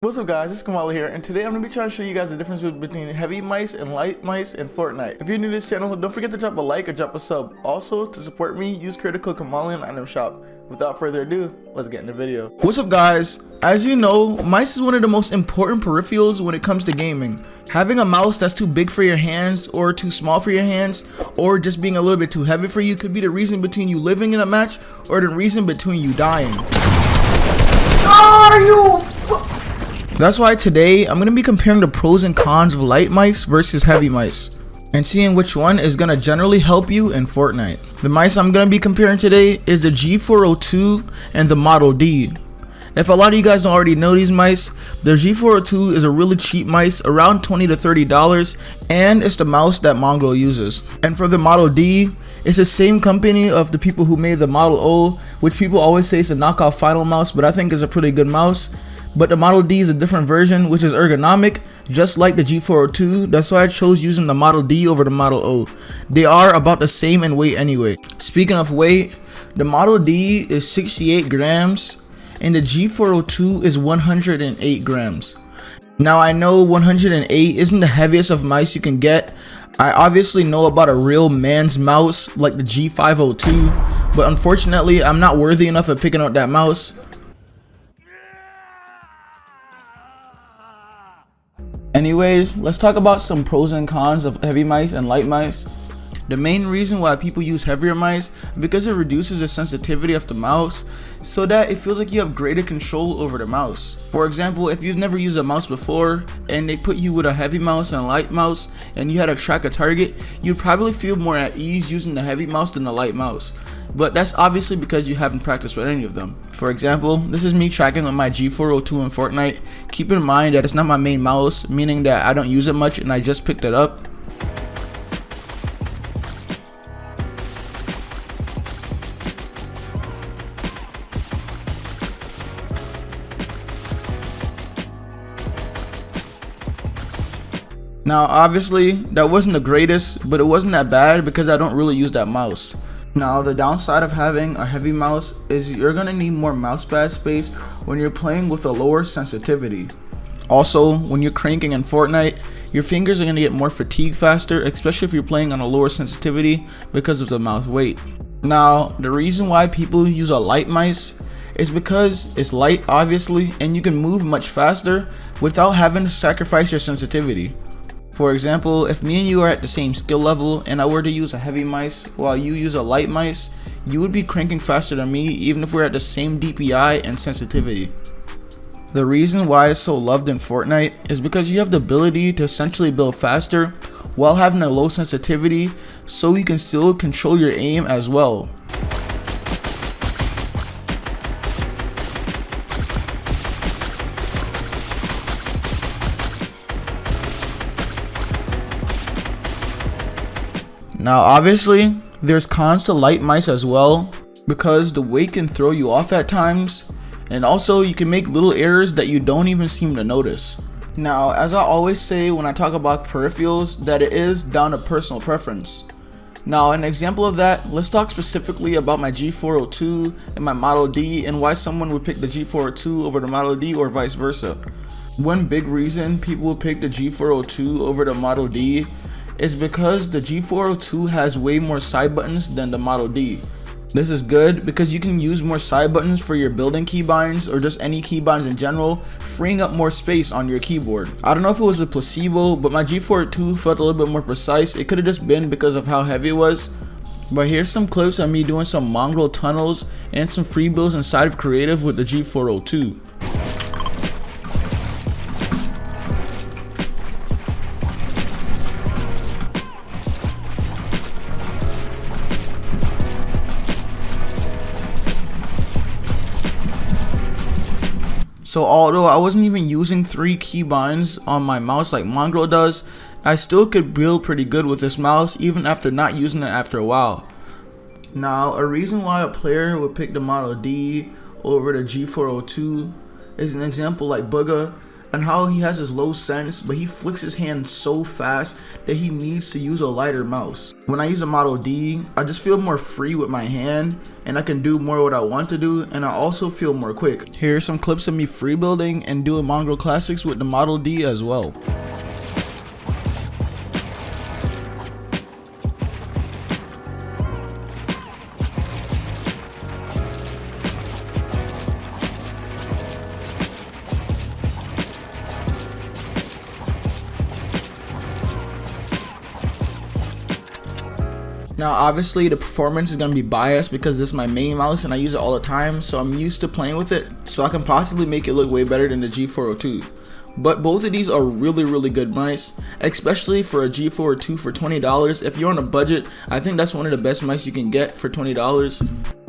What's up guys, it's Kamahley here, and today I'm going to be trying to show you guys the difference between heavy mice and light mice in Fortnite. If you're new to this channel, don't forget to drop a like or drop a sub. Also, to support me, use creator code Kamahley in the item shop. Without further ado, let's get in the video. What's up guys, as you know, mice is one of the most important peripherals when it comes to gaming. Having a mouse that's too big for your hands, or too small for your hands, or just being a little bit too heavy for you could be the reason between you living in a match, or the reason between you dying. Are you? That's why today I'm going to be comparing the pros and cons of light mice versus heavy mice and seeing which one is going to generally help you in Fortnite. The mice I'm going to be comparing today is the G402 and the Model D. If a lot of you guys don't already know these mice, the G402 is a really cheap mice, around $20 to $30, and it's the mouse that Mongraal uses. And for the Model D, it's the same company of the people who made the Model O, which people always say is a knockoff Final mouse, but I think is a pretty good mouse. But the Model D is a different version, which is ergonomic, just like the G402. That's why I chose using the Model D over the Model O. They are about the same in weight anyway. Speaking of weight, the Model D is 68 grams and the G402 is 108 grams. Now I know 108 isn't the heaviest of mice you can get. I obviously know about a real man's mouse like the G502, but unfortunately I'm not worthy enough of picking out that mouse. Anyways, let's talk about some pros and cons of heavy mice and light mice. The main reason why people use heavier mice is because it reduces the sensitivity of the mouse so that it feels like you have greater control over the mouse. For example, if you've never used a mouse before and they put you with a heavy mouse and a light mouse and you had to track a target, you'd probably feel more at ease using the heavy mouse than the light mouse. But that's obviously because you haven't practiced with any of them. For example, this is me tracking with my G402 in Fortnite. Keep in mind that it's not my main mouse, meaning that I don't use it much and I just picked it up. Now obviously that wasn't the greatest, but it wasn't that bad because I don't really use that mouse. Now the downside of having a heavy mouse is you're gonna need more mousepad space when you're playing with a lower sensitivity. Also, when you're cranking in Fortnite, your fingers are gonna get more fatigued faster, especially if you're playing on a lower sensitivity because of the mouse weight. Now the reason why people use a light mice is because it's light obviously, and you can move much faster without having to sacrifice your sensitivity. For example, if me and you are at the same skill level and I were to use a heavy mice while you use a light mice, you would be cranking faster than me even if we're at the same DPI and sensitivity. The reason why it's so loved in Fortnite is because you have the ability to essentially build faster while having a low sensitivity, so you can still control your aim as well. Now obviously, there's cons to light mice as well, because the weight can throw you off at times, and also you can make little errors that you don't even seem to notice. Now as I always say when I talk about peripherals, that it is down to personal preference. Now an example of that, let's talk specifically about my G402 and my Model D and why someone would pick the G402 over the Model D or vice versa. One big reason people would pick the G402 over the Model D is because the G402 has way more side buttons than the Model D. This is good because you can use more side buttons for your building keybinds or just any keybinds in general, freeing up more space on your keyboard. I don't know if it was a placebo, but my G402 felt a little bit more precise. It could have just been because of how heavy it was. But here's some clips of me doing some Mongraal tunnels and some free builds inside of creative with the G402. So although I wasn't even using 3 keybinds on my mouse like Mongraal does, I still could build pretty good with this mouse even after not using it after a while. Now a reason why a player would pick the Model D over the G402 is an example like bugha. on how he has his low sense, but he flicks his hand so fast that he needs to use a lighter mouse. When I use a Model D, I just feel more free with my hand and I can do more what I want to do, and I also feel more quick. Here are some clips of me free building and doing Mongraal classics with the Model D as well. Now obviously the performance is going to be biased because this is my main mouse and I use it all the time, so I'm used to playing with it, so I can possibly make it look way better than the G402. But both of these are really good mice, especially for a G402 for $20. If you're on a budget, I think that's one of the best mice you can get for $20.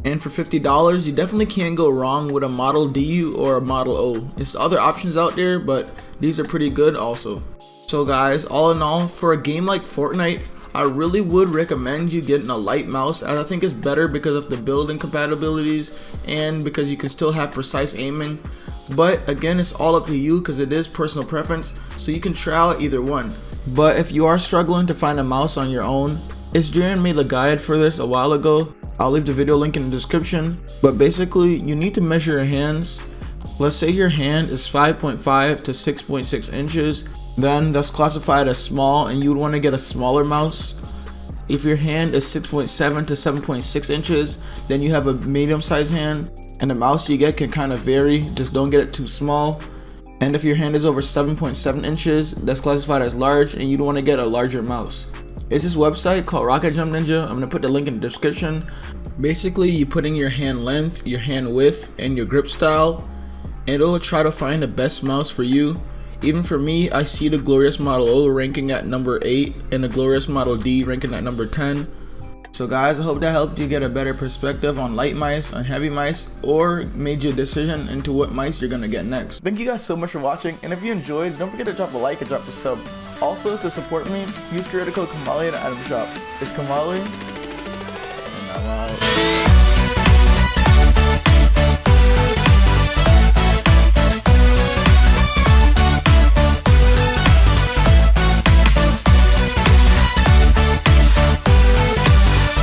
And for $50, you definitely can't go wrong with a Model D or a Model O. There's other options out there, but these are pretty good also. So guys, all in all, for a game like Fortnite, I really would recommend you getting a light mouse, as I think it's better because of the building compatibilities and because you can still have precise aiming. But again, it's all up to you because it is personal preference, so you can try out either one. But if you are struggling to find a mouse on your own, Jaren made a guide for this a while ago. I'll leave the video link in the description. But basically, you need to measure your hands. Let's say your hand is 5.5 to 6.6 inches. Then that's classified as small and you would want to get a smaller mouse. If your hand is 6.7 to 7.6 inches, then you have a medium sized hand, and the mouse you get can kind of vary, just don't get it too small. And if your hand is over 7.7 inches, that's classified as large and you'd want to get a larger mouse. It's this website called Rocket Jump Ninja. I'm going to put the link in the description. Basically, you put in your hand length, your hand width, and your grip style, and it'll try to find the best mouse for you. Even for me, I see the Glorious Model O ranking at number 8 and the Glorious Model D ranking at number 10. So guys, I hope that helped you get a better perspective on light mice, on heavy mice, or made your decision into what mice you're gonna get next. Thank you guys so much for watching, and if you enjoyed, don't forget to drop a like and drop a sub. Also, to support me, use creator code Kamahley in the item shop. It's Kamahley, and I'm out.